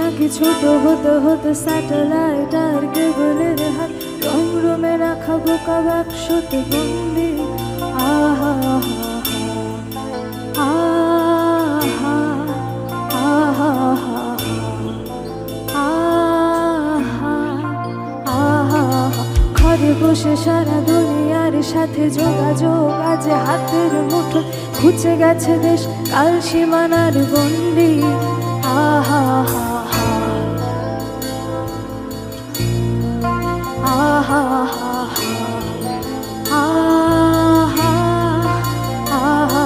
নাকি ছোট হতে হতে স্যাটেলাইট আর কেবলের হাত রং রুমে রাখা বোকা বাক্সতে বন্দি। আহা আহা আহা আহা আহা ঘরে বসে সারা দুনিয়ার সাথে যোগাযোগ আজ হাতের মুঠো খুঁজে গেছে দেশ কাল সীমানার বন্দি। আহা আহা আহা আহা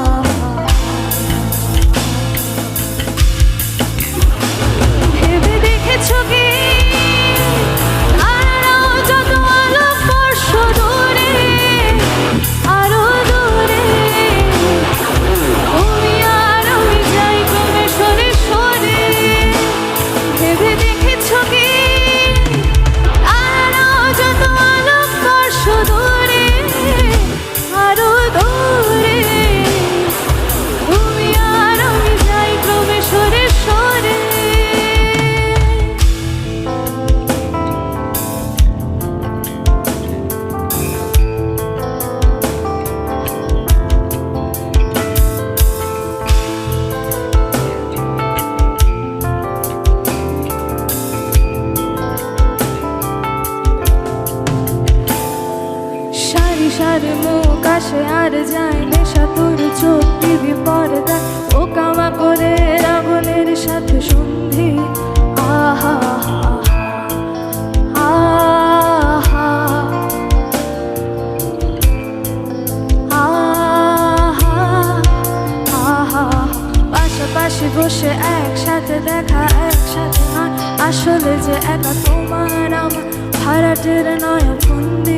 ভেবে দেখেছো কি তারাও যত আলোকবর্ষ দূরে আরো দূরে তুমি আর আমি যাই ক্রমে সরে সরে। ভেবে দেখেছো কি তারাও যত আলোকবর্ষ দূরে আরো দূরে তুমি আর আমি যাই ক্রমে সরে সরে। সারি সারি মুখ আসে আর যায় নেশা তোর চোখ টিভি পর্দা ও কামা করে আগুনের সাথে সন্ধি। আহা আহা আহা আহা পাশাপাশি বসে একসাথে দেখা একসাথে নয় আসলে যে একা তোমার আমার ভাড়াটের নয় বন্দি।